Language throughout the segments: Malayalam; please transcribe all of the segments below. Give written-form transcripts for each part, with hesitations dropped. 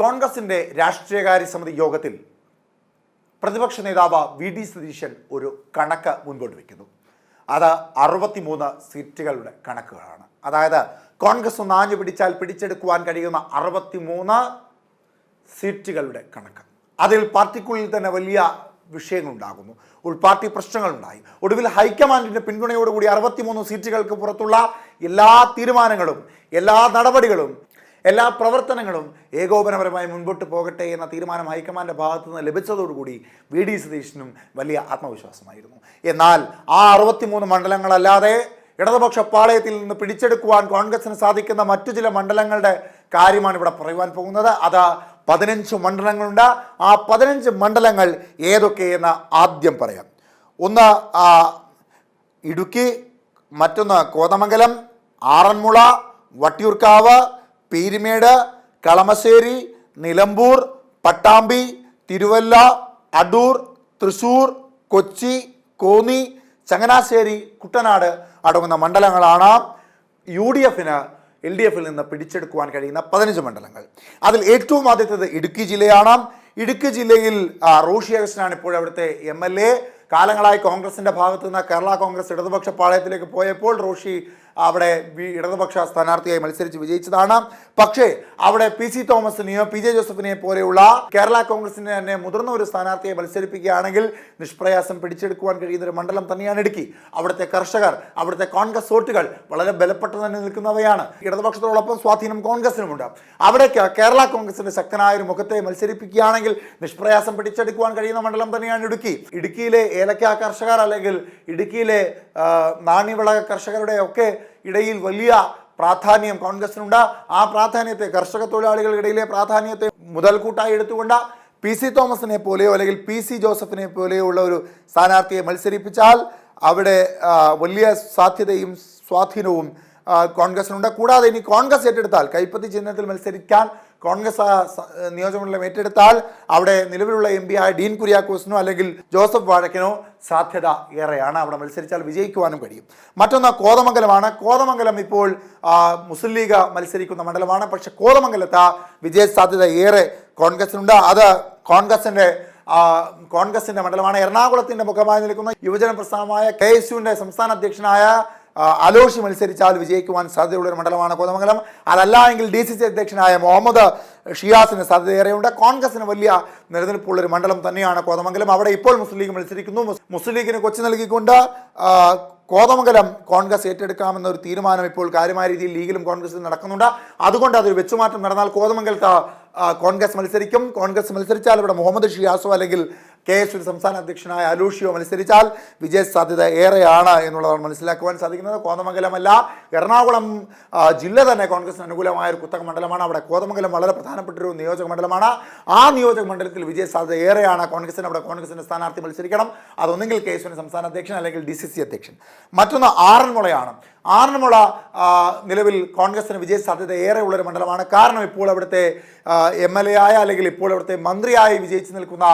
കോൺഗ്രസിന്റെ രാഷ്ട്രീയകാര്യ സമിതി യോഗത്തിൽ പ്രതിപക്ഷ നേതാവ് വി.ഡി. സതീശൻ ഒരു കണക്ക് മുൻപോട്ട് വയ്ക്കുന്നു. അത് 63 സീറ്റുകളുടെ കണക്കുകളാണ്. അതായത് കോൺഗ്രസ് ഒന്ന് ആഞ്ഞു പിടിച്ചാൽ പിടിച്ചെടുക്കുവാൻ കഴിയുന്ന 63 സീറ്റുകളുടെ കണക്ക്. അതിൽ പാർട്ടിക്കുള്ളിൽ തന്നെ വലിയ വിഷയങ്ങളുണ്ടാകുന്നു, ഉൾപാർട്ടി പ്രശ്നങ്ങളുണ്ടായി. ഒടുവിൽ ഹൈക്കമാൻഡിന്റെ പിന്തുണയോടുകൂടി 63 സീറ്റുകൾക്ക് പുറത്തുള്ള എല്ലാ തീരുമാനങ്ങളും, എല്ലാ നടപടികളും, എല്ലാ പ്രവർത്തനങ്ങളും ഏകോപനപരമായി മുൻപോട്ട് പോകട്ടെ എന്ന തീരുമാനം ഹൈക്കമാൻഡിൻ്റെ ഭാഗത്തു നിന്ന് ലഭിച്ചതോടുകൂടി വി.ഡി. സതീശനും വലിയ ആത്മവിശ്വാസമായിരുന്നു. എന്നാൽ ആ 63 മണ്ഡലങ്ങളല്ലാതെ ഇടതുപക്ഷ പാളയത്തിൽ നിന്ന് പിടിച്ചെടുക്കുവാൻ കോൺഗ്രസിന് സാധിക്കുന്ന മറ്റു ചില മണ്ഡലങ്ങളുടെ കാര്യമാണ് ഇവിടെ പറയുവാൻ പോകുന്നത്. അത് 15 മണ്ഡലങ്ങളുണ്ട്. ആ 15 മണ്ഡലങ്ങൾ ഏതൊക്കെയെന്ന് ആദ്യം പറയാം. ഒന്ന് ഇടുക്കി, മറ്റൊന്ന് കോതമംഗലം, ആറന്മുള, വട്ടിയൂർക്കാവ്, പീരുമേട്, കളമശ്ശേരി, നിലമ്പൂർ, പട്ടാമ്പി, തിരുവല്ല, അടൂർ, തൃശ്ശൂർ, കൊച്ചി, കോന്നി, ചങ്ങനാശ്ശേരി, കുട്ടനാട് അടങ്ങുന്ന മണ്ഡലങ്ങളാണ് UDFന് LDFിൽ നിന്ന് പിടിച്ചെടുക്കുവാൻ കഴിയുന്ന 15 മണ്ഡലങ്ങൾ. അതിൽ ഏറ്റവും ആദ്യത്തേത് ഇടുക്കി ജില്ലയാണ്. ഇടുക്കി ജില്ലയിൽ റോഷി അഗസ്റ്റിനാണ് ഇപ്പോൾ അവിടുത്തെ MLA. കാലങ്ങളായി കോൺഗ്രസിൻ്റെ ഭാഗത്തു നിന്ന് കേരള കോൺഗ്രസ് ഇടതുപക്ഷ പാളയത്തിലേക്ക് പോയപ്പോൾ റോഷി അവിടെ ഇടതുപക്ഷ സ്ഥാനാർത്ഥിയായി മത്സരിച്ച് വിജയിച്ചതാണ്. പക്ഷേ അവിടെ PC തോമസിനെയോ PJ ജോസഫിനെ പോലെയുള്ള കേരള കോൺഗ്രസിനെ തന്നെ മുതിർന്ന ഒരു സ്ഥാനാർത്ഥിയെ മത്സരിപ്പിക്കുകയാണെങ്കിൽ നിഷ്പ്രയാസം പിടിച്ചെടുക്കുവാൻ കഴിയുന്ന ഒരു മണ്ഡലം തന്നെയാണ് ഇടുക്കി. അവിടുത്തെ കർഷകർ, അവിടുത്തെ കോൺഗ്രസ് വോട്ടുകൾ വളരെ ബലപ്പെട്ട് തന്നെ നിൽക്കുന്നവയാണ്. ഇടതുപക്ഷത്തോടൊപ്പം സ്വാധീനം കോൺഗ്രസിനുമുണ്ട്. അവിടേക്ക് കേരള കോൺഗ്രസിന്റെ ശക്തനായ ഒരു മുഖത്തെ മത്സരിപ്പിക്കുകയാണെങ്കിൽ നിഷ്പ്രയാസം പിടിച്ചെടുക്കുവാൻ കഴിയുന്ന മണ്ഡലം തന്നെയാണ് ഇടുക്കി. ഇടുക്കിയിലെ ഏലക്ക കർഷകർ അല്ലെങ്കിൽ ഇടുക്കിയിലെ നാണ്യവിള കർഷകരുടെ ഒക്കെ ഇടയിൽ വലിയ പ്രാധാന്യം കോൺഗ്രസിനുണ്ട്. ആ പ്രാധാന്യത്തെ, കർഷക തൊഴിലാളികളുടെ ഇടയിലെ പ്രാധാന്യത്തെ മുതൽക്കൂട്ടായി എടുത്തുകൊണ്ട് PC തോമസിനെ പോലെയോ അല്ലെങ്കിൽ PC ജോസഫിനെ പോലെയോ ഉള്ള ഒരു സ്ഥാനാർത്ഥിയെ മത്സരിപ്പിച്ചാൽ അവിടെ വലിയ സാധ്യതയും സ്വാധീനവും കോൺഗ്രസിനുണ്ട്. കൂടാതെ ഇനി കോൺഗ്രസ് ഏറ്റെടുത്താൽ, കൈപ്പത്തി ചിഹ്നത്തിൽ മത്സരിക്കാൻ കോൺഗ്രസ് നിയോജകമണ്ഡലം ഏറ്റെടുത്താൽ അവിടെ നിലവിലുള്ള MP ആയ ഡീൻ കുര്യാക്കോസിനോ അല്ലെങ്കിൽ ജോസഫ് വാഴക്കിനോ സാധ്യത ഏറെയാണ്. അവിടെ മത്സരിച്ചാൽ വിജയിക്കുവാനും കഴിയും. മറ്റൊന്ന് കോതമംഗലമാണ്. കോതമംഗലം ഇപ്പോൾ മുസ്ലിം ലീഗ് മത്സരിക്കുന്ന മണ്ഡലമാണ്. പക്ഷെ കോതമംഗലത്ത് വിജയ സാധ്യത ഏറെ കോൺഗ്രസിനുണ്ട്. അത് കോൺഗ്രസിന്റെ മണ്ഡലമാണ്. എറണാകുളത്തിന്റെ മുഖമായി നിൽക്കുന്ന യുവജന പ്രസ്ഥാനമായ KSUവിന്റെ സംസ്ഥാന അധ്യക്ഷനായ അലോഷി മത്സരിച്ചാൽ വിജയിക്കുവാൻ സാധ്യതയുള്ളൊരു മണ്ഡലമാണ് കോതമംഗലം. അതല്ല എങ്കിൽ DCC അധ്യക്ഷനായ മുഹമ്മദ് ഷിയാസിന് സാധ്യതയേറെയുണ്ട്. കോൺഗ്രസിന് വലിയ നിലനിൽപ്പുള്ളൊരു മണ്ഡലം തന്നെയാണ് കോതമംഗലം. അവിടെ ഇപ്പോൾ മുസ്ലിം ലീഗ് മത്സരിക്കുന്നു. മുസ്ലിം ലീഗിന് കൊച്ചു നൽകിക്കൊണ്ട് കോതമംഗലം കോൺഗ്രസ് ഏറ്റെടുക്കാമെന്നൊരു തീരുമാനം ഇപ്പോൾ കാര്യമായ രീതിയിൽ ലീഗിലും കോൺഗ്രസിലും നടക്കുന്നുണ്ട്. അതുകൊണ്ട് അതൊരു വെച്ചുമാറ്റം നടന്നാൽ കോതമംഗലത്ത് കോൺഗ്രസ് മത്സരിക്കും. കോൺഗ്രസ് മത്സരിച്ചാൽ ഇവിടെ മുഹമ്മദ് ഷിയാസോ അല്ലെങ്കിൽ KSU സംസ്ഥാന അധ്യക്ഷനായ അലൂഷിയോ മത്സരിച്ചാൽ വിജയ സാധ്യത ഏറെയാണ് എന്നുള്ളതാണ് മനസ്സിലാക്കുവാൻ സാധിക്കുന്നത്. കോതമംഗലമല്ല, എറണാകുളം ജില്ല തന്നെ കോൺഗ്രസിന് അനുകൂലമായ ഒരു കുത്തക മണ്ഡലമാണ്. അവിടെ കോതമംഗലം വളരെ പ്രധാനപ്പെട്ടൊരു നിയോജക മണ്ഡലമാണ്. ആ നിയോജക മണ്ഡലത്തിൽ വിജയ സാധ്യത ഏറെയാണ് കോൺഗ്രസിന്. അവിടെ കോൺഗ്രസിൻ്റെ സ്ഥാനാർത്ഥി മത്സരിക്കണം. അതൊന്നെങ്കിൽ KSU സംസ്ഥാന അധ്യക്ഷൻ അല്ലെങ്കിൽ DCC അധ്യക്ഷൻ. മറ്റൊന്ന് ആറന്മുളയാണ്. ആറന്മുള നിലവിൽ കോൺഗ്രസിന് വിജയ സാധ്യത ഏറെ ഉള്ളൊരു മണ്ഡലമാണ്. കാരണം ഇപ്പോൾ അവിടുത്തെ MLA ആയ അല്ലെങ്കിൽ ഇപ്പോൾ അവിടുത്തെ മന്ത്രിയായി വിജയിച്ചു നിൽക്കുന്ന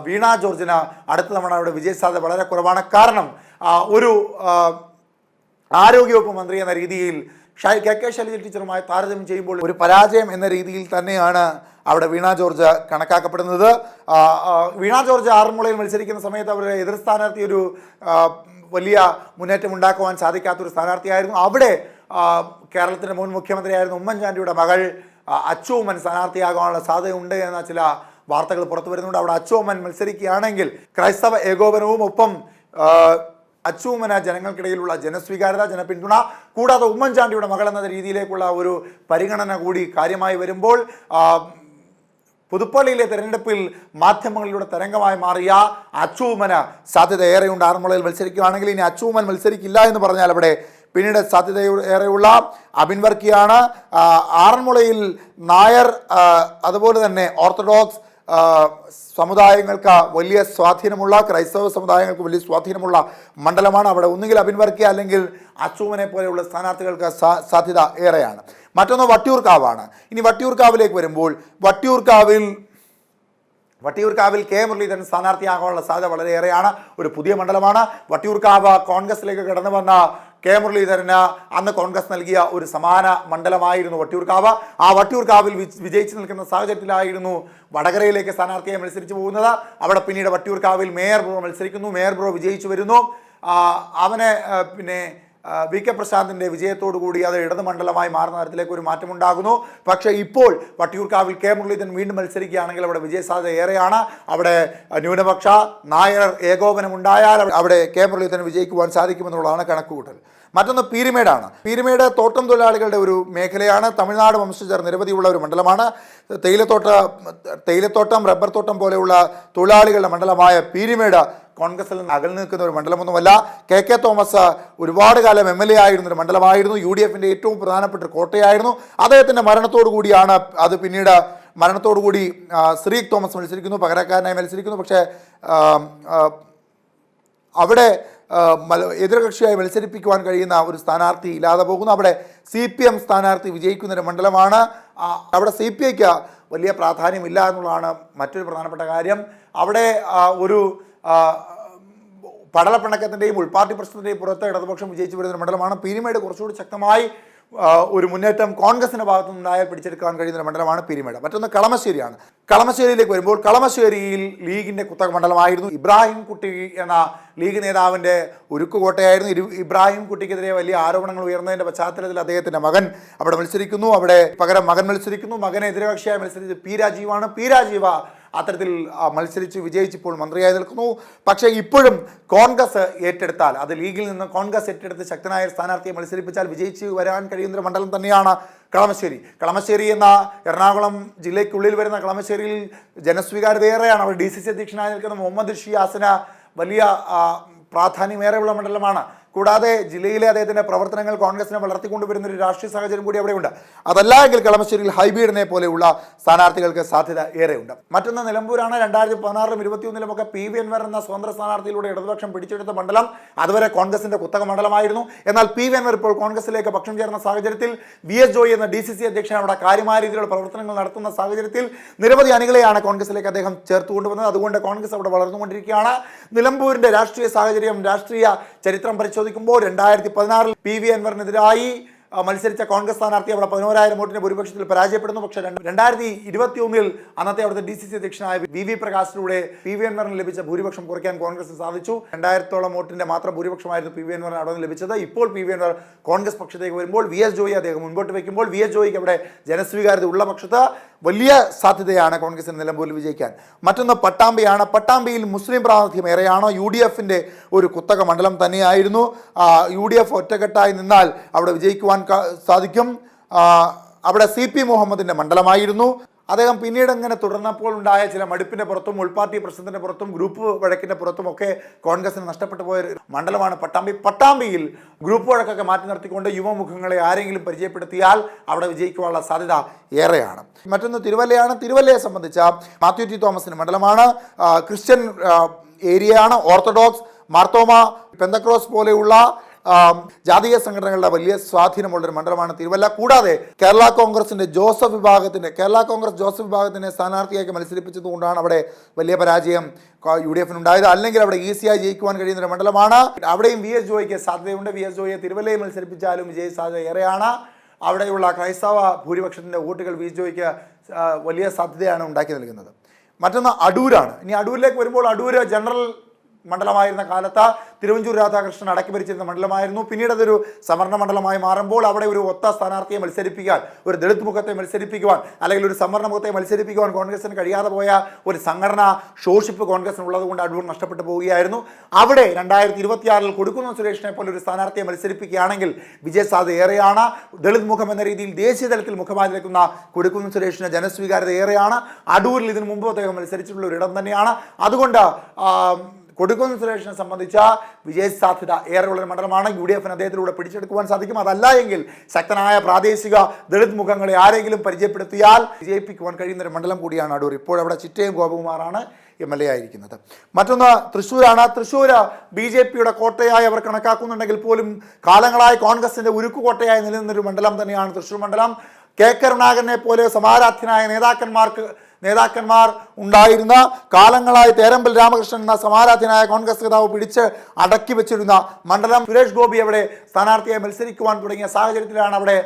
വീണ ജോർജിന് അടുത്ത തവണ അവിടെ വിജയ സാധ്യത വളരെ കുറവാണ്. കാരണം ഒരു ആരോഗ്യവകുപ്പ് മന്ത്രി എന്ന രീതിയിൽ KK ശൈലജ ടീച്ചറുമായി താരതമ്യം ചെയ്യുമ്പോൾ ഒരു പരാജയം എന്ന രീതിയിൽ തന്നെയാണ് അവിടെ വീണ ജോർജ് കണക്കാക്കപ്പെടുന്നത്. വീണ ജോർജ് ആറന്മുളയിൽ മത്സരിക്കുന്ന സമയത്ത് അവരുടെ എതിർ സ്ഥാനാർത്ഥി ഒരു വലിയ മുന്നേറ്റം ഉണ്ടാക്കുവാൻ സാധിക്കാത്തൊരു സ്ഥാനാർത്ഥിയായിരുന്നു. അവിടെ കേരളത്തിൻ്റെ മുൻ മുഖ്യമന്ത്രിയായിരുന്ന ഉമ്മൻചാണ്ടിയുടെ മകൾ അച്ചുമ്മൻ സ്ഥാനാർത്ഥിയാകാനുള്ള സാധ്യതയുണ്ട് എന്ന ചില വാർത്തകൾ പുറത്തു വരുന്നുണ്ട്. അവിടെ അച്ചുമ്മൻ മത്സരിക്കുകയാണെങ്കിൽ ക്രൈസ്തവ ഏകോപനവും ഒപ്പം അച്ചുമ്മന ജനങ്ങൾക്കിടയിലുള്ള ജനസ്വീകാര്യത, ജനപിന്തുണ, കൂടാതെ ഉമ്മൻചാണ്ടിയുടെ മകൾ എന്ന രീതിയിലേക്കുള്ള ഒരു പരിഗണന കൂടി കാര്യമായി വരുമ്പോൾ പുതുപ്പള്ളിയിലെ തെരഞ്ഞെടുപ്പിൽ മാധ്യമങ്ങളിലൂടെ തരംഗമായി മാറിയ അച്ചുമ്മന് സാധ്യത ഏറെയുണ്ട്. ആറന്മുളയിൽ മത്സരിക്കുകയാണെങ്കിൽ ഇനി അച്ചുമ്മൻ മത്സരിക്കില്ല എന്ന് പറഞ്ഞാൽ അവിടെ പിന്നീട് സാധ്യത ഏറെയുള്ള അബിൻ വർക്കിയാണ്. ആറന്മുളയിൽ നായർ അതുപോലെ തന്നെ ഓർത്തഡോക്സ് സമുദായങ്ങൾക്ക് വലിയ സ്വാധീനമുള്ള, ക്രൈസ്തവ സമുദായങ്ങൾക്ക് വലിയ സ്വാധീനമുള്ള മണ്ഡലമാണ്. അവിടെ ഒന്നുകിൽ അബിൻ വർക്കി അല്ലെങ്കിൽ അച്ചുമ്മനെ പോലെയുള്ള സ്ഥാനാർത്ഥികൾക്ക് സാധ്യത ഏറെയാണ്. മറ്റൊന്ന് വട്ടിയൂർക്കാവാണ്. ഇനി വട്ടിയൂർക്കാവിലേക്ക് വരുമ്പോൾ വട്ടിയൂർക്കാവിൽ കെ മുരളീധരൻ സ്ഥാനാർത്ഥിയാകാനുള്ള സാധ്യത വളരെയേറെയാണ്. ഒരു പുതിയ മണ്ഡലമാണ് വട്ടിയൂർക്കാവ്. കോൺഗ്രസിലേക്ക് കടന്നു വന്ന കെ മുരളീധരന് അന്ന് കോൺഗ്രസ് നൽകിയ ഒരു സമാന മണ്ഡലമായിരുന്നു വട്ടിയൂർക്കാവ്. ആ വട്ടിയൂർക്കാവിൽ വിജയിച്ചു നിൽക്കുന്ന സാഹചര്യത്തിലായിരുന്നു വടകരയിലേക്ക് സ്ഥാനാർത്ഥിയെ മത്സരിച്ചു പോകുന്നത്. അവിടെ പിന്നീട് വട്ടിയൂർക്കാവിൽ മേയർ ബ്രോ മത്സരിക്കുന്നു. മേയർ ബ്രോ വിജയിച്ചു വരുന്നു. അവനെ പിന്നെ വി കെ പ്രശാന്തിൻ്റെ വിജയത്തോടു കൂടി അത് ഇടത് മണ്ഡലമായി മാറുന്ന തരത്തിലേക്ക് ഒരു മാറ്റമുണ്ടാകുന്നു. പക്ഷേ ഇപ്പോൾ വട്ടിയൂർക്കാവിൽ കെ മുരളീധരൻ വീണ്ടും മത്സരിക്കുകയാണെങ്കിൽ അവിടെ വിജയസാധ്യത ഏറെയാണ്. അവിടെ ന്യൂനപക്ഷ നായർ ഏകോപനമുണ്ടായാൽ അവിടെ കെ മുരളീധരൻ വിജയിക്കുവാൻ സാധിക്കുമെന്നുള്ളതാണ് കണക്കുകൂട്ടൽ. മറ്റൊന്ന് പീരുമേടാണ്. പീരുമേട് തോട്ടം തൊഴിലാളികളുടെ ഒരു മേഖലയാണ്. തമിഴ്നാട് വംശജർ നിരവധിയുള്ള ഒരു മണ്ഡലമാണ്. തേയിലത്തോട്ടം റബ്ബർ തോട്ടം പോലെയുള്ള തൊഴിലാളികളുടെ മണ്ഡലമായ പീരുമേട് കോൺഗ്രസിൽ നിന്ന് അകൽ നിൽക്കുന്ന ഒരു മണ്ഡലമൊന്നുമല്ല. കെ തോമസ് ഒരുപാട് കാലം MLA ആയിരുന്നൊരു മണ്ഡലമായിരുന്നു. UDFൻ്റെ ഏറ്റവും പ്രധാനപ്പെട്ട ഒരു കോട്ടയായിരുന്നു. അദ്ദേഹത്തിൻ്റെ മരണത്തോടു കൂടിയാണ് അത് പിന്നീട് മരണത്തോടുകൂടി ശ്രീക് തോമസ് മത്സരിക്കുന്നു, പകരക്കാരനായി മത്സരിക്കുന്നു. പക്ഷേ അവിടെ എതിർകക്ഷിയായി മത്സരിപ്പിക്കുവാൻ കഴിയുന്ന ഒരു സ്ഥാനാർത്ഥി ഇല്ലാതെ പോകുന്നു. അവിടെ CPM സ്ഥാനാർത്ഥി വിജയിക്കുന്നൊരു മണ്ഡലമാണ്. അവിടെ CPIക്ക് വലിയ പ്രാധാന്യമില്ല എന്നുള്ളതാണ് മറ്റൊരു പ്രധാനപ്പെട്ട കാര്യം. അവിടെ ഒരു പടലപ്പിണക്കത്തിൻ്റെയും ഉൾപാർട്ടി പ്രശ്നത്തിൻ്റെയും പുറത്ത് ഇടതുപക്ഷം വിജയിച്ചു വരുന്ന മണ്ഡലമാണ്. പീരുമേട് കുറച്ചുകൂടി ശക്തമായി ഒരു മുന്നേറ്റം കോൺഗ്രസിൻ്റെ ഭാഗത്തു നിന്നുണ്ടായാൽ പിടിച്ചെടുക്കാൻ കഴിയുന്ന മണ്ഡലമാണ് പീരുമേട്. മറ്റൊന്ന് കളമശ്ശേരിയാണ്. കളമശ്ശേരിയിലേക്ക് വരുമ്പോൾ കളമശ്ശേരിയിൽ ലീഗിൻ്റെ കുത്തക മണ്ഡലമായിരുന്നു. ഇബ്രാഹിം കുട്ടി എന്ന ലീഗ് നേതാവിൻ്റെ ഉരുക്കുകോട്ടയായിരുന്നു. ഇബ്രാഹിം കുട്ടിക്കെതിരെ വലിയ ആരോപണങ്ങൾ ഉയർന്നതിൻ്റെ പശ്ചാത്തലത്തിൽ അദ്ദേഹത്തിൻ്റെ മകൻ അവിടെ മത്സരിക്കുന്നു. അവിടെ പകരം മകൻ മത്സരിക്കുന്നു. മകനെ എതിർകക്ഷിയായി മത്സരിച്ച് പി രാജീവാണ്. പി രാജീവ അത്തരത്തിൽ മത്സരിച്ച് വിജയിച്ചിപ്പോൾ മന്ത്രിയായി നിൽക്കുന്നു. പക്ഷേ ഇപ്പോഴും കോൺഗ്രസ് ഏറ്റെടുത്താൽ, അത് ലീഗിൽ നിന്ന് കോൺഗ്രസ് ഏറ്റെടുത്ത് ശക്തനായ സ്ഥാനാർത്ഥിയെ മത്സരിപ്പിച്ചാൽ വിജയിച്ച് വരാൻ കഴിയുന്ന മണ്ഡലം തന്നെയാണ് കളമശ്ശേരി. കളമശ്ശേരി എന്ന എറണാകുളം ജില്ലയ്ക്കുള്ളിൽ വരുന്ന കളമശ്ശേരിയിൽ ജനസ്വീകാര്യതയേറെയാണ്. അവർ DCC അധ്യക്ഷനായി നിൽക്കുന്ന മുഹമ്മദ് ഷിയാസിന് വലിയ പ്രാധാന്യമേറെയുള്ള മണ്ഡലമാണ്. കൂടാതെ ജില്ലയിലെ അദ്ദേഹത്തിൻ്റെ പ്രവർത്തനങ്ങൾ കോൺഗ്രസിനെ വളർത്തിക്കൊണ്ടുവരുന്ന ഒരു രാഷ്ട്രീയ സാഹചര്യം കൂടി അവിടെയുണ്ട്. അതല്ല എങ്കിൽ കളമശ്ശേരിയിൽ ഹൈബീഡിനെ പോലെയുള്ള സ്ഥാനാർത്ഥികൾക്ക് സാധ്യത ഏറെയുണ്ട്. മറ്റൊന്ന് നിലമ്പൂരാണ്. 2016-ലും 2021-ലും PV അൻവർ എന്ന സ്വതന്ത്ര സ്ഥാനാർത്ഥിയിലൂടെ ഇടതുപക്ഷം പിടിച്ചെടുത്ത മണ്ഡലം. അതുവരെ കോൺഗ്രസിൻ്റെ കുത്തക മണ്ഡലമായിരുന്നു. എന്നാൽ PV അൻവർ ഇപ്പോൾ കോൺഗ്രസിലേക്ക് പക്ഷം ചേർന്ന സാഹചര്യത്തിൽ VS ജോയി എന്ന DCC അധ്യക്ഷൻ അവിടെ കാര്യമായ രീതിയിലുള്ള പ്രവർത്തനങ്ങൾ നടത്തുന്ന സാഹചര്യത്തിൽ നിരവധി അണികളെയാണ് കോൺഗ്രസിലേക്ക് അദ്ദേഹം ചേർത്തുകൊണ്ടുവന്നത്. അതുകൊണ്ട് കോൺഗ്രസ് അവിടെ വളർന്നുകൊണ്ടിരിക്കുകയാണ്. നിലമ്പൂരിൻ്റെ രാഷ്ട്രീയ സാഹചര്യം, രാഷ്ട്രീയ ചരിത്രം പരിശോധിക്കുമ്പോൾ 2016-ൽ PV അൻവറിനെതിരായി മത്സരിച്ച കോൺഗ്രസ് സ്ഥാനാർത്ഥി അവിടെ 11,000 വോട്ടിന്റെ ഭൂരിപക്ഷത്തിൽ പരാജയപ്പെടുന്നു. പക്ഷേ 2021-ൽ അന്നത്തെ അവിടുത്തെ DCC അധ്യക്ഷനായ VV പ്രകാശിലൂടെ PV അൻവറിന് ലഭിച്ച ഭൂരിപക്ഷം കുറയ്ക്കാൻ കോൺഗ്രസിന് സാധിച്ചു. 2000-ഓളം വോട്ടിന്റെ മാത്രം ഭൂരിപക്ഷമായിരുന്നു PV അൻവറിന് അവിടെ നിന്ന് ലഭിച്ചത്. ഇപ്പോൾ PV അൻവർ കോൺഗ്രസ് പക്ഷത്തേക്ക് വരുമ്പോൾ VS ജോയി അദ്ദേഹം മുൻപോട്ട് വയ്ക്കുമ്പോൾ VS ജോയിക്ക് അവിടെ ജനസ്വീകാര്യത ഉള്ള പക്ഷത്ത് വലിയ സാധ്യതയാണ് കോൺഗ്രസിന് നിലമ്പൂരിൽ വിജയിക്കാൻ. മറ്റൊന്ന് പട്ടാമ്പിയാണ്. പട്ടാമ്പിയിൽ മുസ്ലിം പ്രാതിനിധ്യം ഏറെയാണ്. UDFൻ്റെ ഒരു കുത്തക മണ്ഡലം തന്നെയായിരുന്നു. UDF ഒറ്റക്കെട്ടായി നിന്നാൽ അവിടെ വിജയിക്കുവാൻ സാധിക്കും. അവിടെ CP മുഹമ്മദിൻ്റെ മണ്ഡലമായിരുന്നു. അദ്ദേഹം പിന്നീട് അങ്ങനെ തുടർന്നപ്പോൾ ഉണ്ടായ ചില മടുപ്പിൻ്റെ പുറത്തും ഉൾപാർട്ടി പ്രശ്നത്തിൻ്റെ പുറത്തും ഗ്രൂപ്പ് വഴക്കിൻ്റെ പുറത്തും ഒക്കെ കോൺഗ്രസിന് നഷ്ടപ്പെട്ടു പോയ മണ്ഡലമാണ് പട്ടാമ്പി. പട്ടാമ്പിയിൽ ഗ്രൂപ്പ് വഴക്കൊക്കെ മാറ്റി നിർത്തിക്കൊണ്ട് യുവമുഖങ്ങളെ ആരെങ്കിലും പരിചയപ്പെടുത്തിയാൽ അവിടെ വിജയിക്കുവാനുള്ള സാധ്യത ഏറെയാണ്. മറ്റൊന്ന് തിരുവല്ലയാണ്. തിരുവല്ലയെ സംബന്ധിച്ച മാത്യു ടി തോമസിൻ്റെ മണ്ഡലമാണ്. ക്രിസ്ത്യൻ ഏരിയയാണ്. ഓർത്തഡോക്സ്, മാർത്തോമ, പെന്തക്രോസ് പോലെയുള്ള ജാതീയ സംഘടനകളുടെ വലിയ സ്വാധീനമുള്ളൊരു മണ്ഡലമാണ് തിരുവല്ല. കൂടാതെ കേരള കോൺഗ്രസ് ജോസഫ് വിഭാഗത്തിനെ സ്ഥാനാർത്ഥിയാക്കി മത്സരിപ്പിച്ചതുകൊണ്ടാണ് അവിടെ വലിയ പരാജയം UDFനുണ്ടായത്. അല്ലെങ്കിൽ അവിടെ ഈസിയായി ജയിക്കുവാൻ കഴിയുന്നൊരു മണ്ഡലമാണ്. അവിടെയും VS ജോയിക്ക് സാധ്യതയുണ്ട്. VS ജോയിയെ തിരുവല്ലയിൽ മത്സരിപ്പിച്ചാലും വിജയ സാധ്യത ഏറെയാണ്. അവിടെയുള്ള ക്രൈസ്തവ ഭൂരിപക്ഷത്തിൻ്റെ വോട്ടുകൾ VS ജോയിക്ക് വലിയ സാധ്യതയാണ് ഉണ്ടാക്കി നൽകുന്നത്. മറ്റൊന്ന് അടൂരാണ്. ഇനി അടൂരിലേക്ക് വരുമ്പോൾ അടൂർ ജനറൽ മണ്ഡലമായിരുന്ന കാലത്ത് തിരുവഞ്ചൂർ രാധാകൃഷ്ണൻ അടക്കി ഭരിച്ചിരുന്ന മണ്ഡലമായിരുന്നു. പിന്നീട് അതൊരു സംവരണ മണ്ഡലമായി മാറുമ്പോൾ അവിടെ ഒരു ഒത്ത സ്ഥാനാർത്ഥിയെ മത്സരിപ്പിക്കാൻ, ഒരു ദളിത് മുഖത്തെ മത്സരിപ്പിക്കുവാൻ, അല്ലെങ്കിൽ ഒരു സംവരണ മുഖത്തെ മത്സരിപ്പിക്കുവാൻ കോൺഗ്രസിന് കഴിയാതെ പോയ ഒരു സംഘടന ഷോഷിപ്പ് കോൺഗ്രസിനുള്ളത് കൊണ്ട് അടൂർ നഷ്ടപ്പെട്ടു പോവുകയായിരുന്നു. അവിടെ 2026-ൽ കൊടുക്കുന്ന സുരേഷിനെ പോലെ ഒരു സ്ഥാനാർത്ഥിയെ മത്സരിപ്പിക്കുകയാണെങ്കിൽ വിജയസാധ്യത ഏറെയാണ്. ദളിത് മുഖം എന്ന രീതിയിൽ ദേശീയ തലത്തിൽ മുഖമായി നിൽക്കുന്ന കൊടുക്കുന്ന സുരേഷിന് ജനസ്വീകാര്യത ഏറെയാണ്. അടൂരിൽ ഇതിനു മുമ്പ് അദ്ദേഹം മത്സരിച്ചിട്ടുള്ള ഒരു ഇടം തന്നെയാണ്. അതുകൊണ്ട് കൊടുക്കുന്ന സുരേഷിനെ സംബന്ധിച്ച വിജയ സാധ്യത ഏറെയുള്ളൊരു മണ്ഡലമാണ്. UDFന് അദ്ദേഹത്തിലൂടെ പിടിച്ചെടുക്കുവാൻ സാധിക്കും. അതല്ല എങ്കിൽ ശക്തനായ പ്രാദേശിക ദളിത് മുഖങ്ങളെ ആരെങ്കിലും പരിചയപ്പെടുത്തിയാൽ വിജയിപ്പിക്കുവാൻ കഴിയുന്നൊരു മണ്ഡലം കൂടിയാണ് അടൂർ. ഇപ്പോൾ അവിടെ ചിറ്റയും ഗോപകുമാറാണ് MLA ആയിരിക്കുന്നത്. മറ്റൊന്ന് തൃശ്ശൂരാണ്. തൃശ്ശൂർ BJPയുടെ കോട്ടയായി അവർ കണക്കാക്കുന്നുണ്ടെങ്കിൽ പോലും കാലങ്ങളായി കോൺഗ്രസിൻ്റെ ഉരുക്കുകോട്ടയായി നിലനിന്നൊരു മണ്ഡലം തന്നെയാണ് തൃശ്ശൂർ മണ്ഡലം. കരുണാകരനെ പോലെ സമാരാധ്യനായ നേതാക്കന്മാർ ഉണ്ടായിരുന്ന കാലങ്ങളായി തേരമ്പൽ രാമകൃഷ്ണൻ എന്ന സമാരാധ്യനായ കോൺഗ്രസ് നേതാവ് പിടിച്ച് അടക്കി വെച്ചിരുന്ന മണ്ഡലം സുരേഷ് ഗോപി അവിടെ സ്ഥാനാർത്ഥിയായി മത്സരിക്കുവാൻ തുടങ്ങിയ സാഹചര്യത്തിലാണ് അവിടെ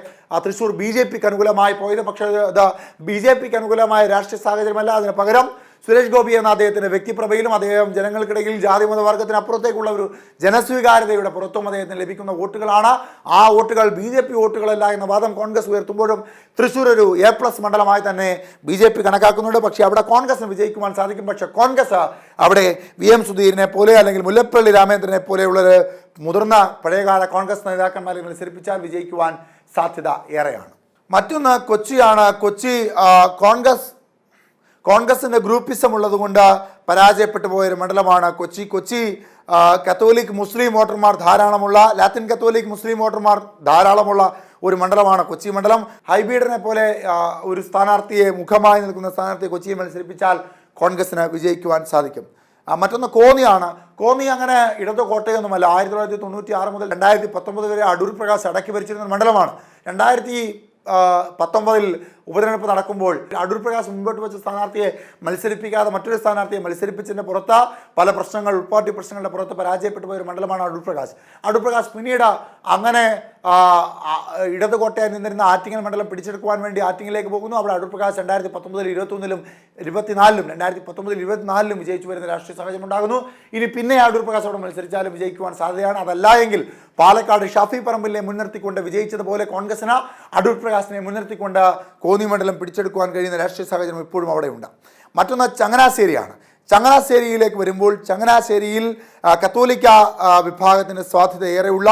തൃശ്ശൂർ BJP അനുകൂലമായി പോയത്. പക്ഷേ അത് BJP അനുകൂലമായ രാഷ്ട്രീയ സാഹചര്യമല്ല. അതിന് പകരം സുരേഷ് ഗോപി എന്ന അദ്ദേഹത്തിൻ്റെ വ്യക്തിപ്രഭയിലും അദ്ദേഹം ജനങ്ങൾക്കിടയിൽ ജാതി മതവർഗത്തിന് അപ്പുറത്തേക്കുള്ള ഒരു ജനസ്വീകാര്യതയുടെ പുറത്തും അദ്ദേഹത്തിന് ലഭിക്കുന്ന വോട്ടുകളാണ്. ആ വോട്ടുകൾ BJP വോട്ടുകളല്ല എന്ന വാദം കോൺഗ്രസ് ഉയർത്തുമ്പോഴും തൃശ്ശൂർ ഒരു A+ മണ്ഡലമായി തന്നെ BJP കണക്കാക്കുന്നുണ്ട്. പക്ഷേ അവിടെ കോൺഗ്രസിന് വിജയിക്കുവാൻ സാധിക്കും. പക്ഷേ കോൺഗ്രസ് അവിടെ VM സുധീരനെ പോലെ അല്ലെങ്കിൽ മുല്ലപ്പള്ളി രാമേന്ദ്രനെ പോലെയുള്ളൊരു മുതിർന്ന പഴയകാല കോൺഗ്രസ് നേതാക്കന്മാരെ മത്സരിപ്പിച്ചാൽ വിജയിക്കുവാൻ സാധ്യത ഏറെയാണ്. മറ്റൊന്ന് കൊച്ചിയാണ്. കൊച്ചി കോൺഗ്രസിൻ്റെ ഗ്രൂപ്പിസം ഉള്ളതുകൊണ്ട് പരാജയപ്പെട്ടു പോയൊരു മണ്ഡലമാണ് കൊച്ചി. കത്തോലിക് മുസ്ലിം വോട്ടർമാർ ധാരാളമുള്ള, ലാറ്റിൻ കത്തോലിക് മുസ്ലിം വോട്ടർമാർ ധാരാളമുള്ള ഒരു മണ്ഡലമാണ് കൊച്ചി മണ്ഡലം. ഹൈബീഡനെ പോലെ ഒരു സ്ഥാനാർത്ഥിയെ, മുഖമായി നിൽക്കുന്ന സ്ഥാനാർത്ഥിയെ കൊച്ചിയിൽ മത്സരിപ്പിച്ചാൽ കോൺഗ്രസിന് വിജയിക്കുവാൻ സാധിക്കും. മറ്റൊന്ന് കോന്നിയാണ്. കോന്നി അങ്ങനെ ഇടതു കോട്ടയൊന്നുമല്ല. 1996 മുതൽ 2019 വരെ അടൂർ പ്രകാശ് അടക്കി ഭരിച്ചിരുന്ന മണ്ഡലമാണ്. 2019 ഉപതെരഞ്ഞെടുപ്പ് നടക്കുമ്പോൾ അടൂർ പ്രകാശ് മുമ്പോട്ട് വെച്ച സ്ഥാനാർത്ഥിയെ മത്സരിപ്പിക്കാതെ മറ്റൊരു സ്ഥാനാർത്ഥിയെ മത്സരിപ്പിച്ചതിൻ്റെ പുറത്ത് പല പ്രശ്നങ്ങൾ, ഉൾപ്പാർട്ടി പ്രശ്നങ്ങളുടെ പുറത്ത് പരാജയപ്പെട്ടു പോയ ഒരു മണ്ഡലമാണ് അടൂർ പ്രകാശ് പിന്നീട് അങ്ങനെ ഇടതുകോട്ടയായി നിന്നിരുന്ന ആറ്റിങ്ങൽ മണ്ഡലം പിടിച്ചെടുക്കുവാൻ വേണ്ടി ആറ്റിങ്ങിലേക്ക് പോകുന്നു. അവിടെ അടൂർ പ്രകാശ് 2019, 2021, 2024 വിജയിച്ചു വരുന്ന രാഷ്ട്രീയ സാഹചര്യം ഉണ്ടാകുന്നു. ഇനി പിന്നെ അടൂർ പ്രകാശ് അവിടെ മത്സരിച്ചാലും വിജയിക്കുവാൻ സാധ്യതയാണ്. അതല്ല എങ്കിൽ പാലക്കാട് ഷാഫി പറമ്പിലിനെ മുൻനിർത്തിക്കൊണ്ട് വിജയിച്ചതുപോലെ കോൺഗ്രസിന് അടൂർ പ്രകാശിനെ മുൻനിർത്തിക്കൊണ്ട് കോന്നി മണ്ഡലം പിടിച്ചെടുക്കുവാൻ കഴിയുന്ന രാഷ്ട്രീയ സാഹചര്യം ഇപ്പോഴും അവിടെയുണ്ട്. മറ്റൊന്ന് ചങ്ങനാശ്ശേരിയാണ്. ചങ്ങനാശ്ശേരിയിലേക്ക് വരുമ്പോൾ ചങ്ങനാശ്ശേരിയിൽ കത്തോലിക്ക വിഭാഗത്തിന് സാധ്യത ഏറെയുള്ള,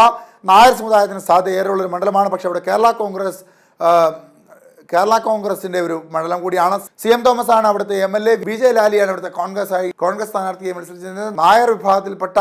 നായർ സമുദായത്തിന് സാധ്യത ഏറെയുള്ളൊരു മണ്ഡലമാണ്. പക്ഷേ അവിടെ കേരള കോൺഗ്രസിൻ്റെ ഒരു മണ്ഡലം കൂടിയാണ്. CM തോമസ് ആണ് അവിടുത്തെ MLA. BJ ലാലിയാണ് അവിടുത്തെ കോൺഗ്രസ് സ്ഥാനാർത്ഥിയെ മത്സരിച്ചിരുന്നത്. നായർ വിഭാഗത്തിൽപ്പെട്ട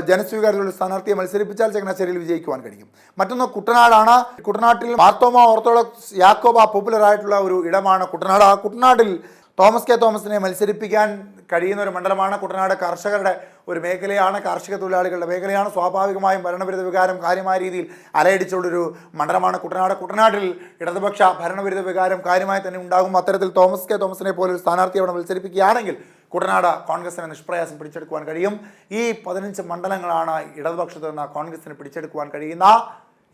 ജനസ്വീകാര്യതയുള്ള സ്ഥാനാർത്ഥിയെ മത്സരിപ്പിച്ചാൽ ചങ്ങനാശ്ശേരിയിൽ വിജയിക്കുവാൻ കഴിയും. മറ്റൊന്ന് കുട്ടനാടാണ്. കുട്ടനാട്ടിൽ മാർത്തോമ ഓർത്തഡോക്സ് യാക്കോബ പോപ്പുലർ ആയിട്ടുള്ള ഒരു ഇടമാണ് കുട്ടനാട്. ആ കുട്ടനാട്ടിൽ തോമസ് കെ തോമസിനെ മത്സരിപ്പിക്കാൻ കഴിയുന്ന ഒരു മണ്ഡലമാണ്. കുട്ടനാട് കർഷകരുടെ ഒരു മേഖലയാണ്, കാർഷിക തൊഴിലാളികളുടെ മേഖലയാണ്. സ്വാഭാവികമായും ഭരണവിരുദ്ധ വികാരം കാര്യമായ രീതിയിൽ അലയടിച്ചുള്ളൊരു മണ്ഡലമാണ് കുട്ടനാട്ടിൽ ഇടതുപക്ഷ ഭരണവിരുദ്ധ വികാരം കാര്യമായി തന്നെ ഉണ്ടാകും. അത്തരത്തിൽ തോമസ് കെ തോമസിനെ പോലെ ഒരു സ്ഥാനാർത്ഥി അവിടെ മത്സരിപ്പിക്കുകയാണെങ്കിൽ കുട്ടനാട് കോൺഗ്രസിനെ നിഷ്പ്രയാസം പിടിച്ചെടുക്കുവാൻ കഴിയും. ഈ 15 മണ്ഡലങ്ങളാണ് ഇടതുപക്ഷത്ത് നിന്ന് കോൺഗ്രസിന് പിടിച്ചെടുക്കുവാൻ കഴിയുന്ന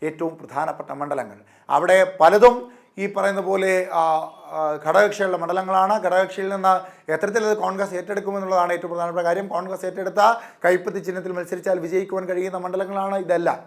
ഏറ്റവും പ്രധാനപ്പെട്ട മണ്ഡലങ്ങൾ. അവിടെ പലതും ഈ പറയുന്ന പോലെ ഘടകകക്ഷികളുടെ മണ്ഡലങ്ങളാണ്. ഘടകകക്ഷിയിൽ നിന്ന് എത്തരത്തിൽ കോൺഗ്രസ് ഏറ്റെടുക്കുമെന്നുള്ളതാണ് ഏറ്റവും പ്രധാനപ്പെട്ട കാര്യം. കോൺഗ്രസ് ഏറ്റെടുത്ത കൈപ്പത്തി ചിഹ്നത്തിൽ മത്സരിച്ചാൽ വിജയിക്കുവാൻ കഴിയുന്ന മണ്ഡലങ്ങളാണ് ഇതെല്ലാം.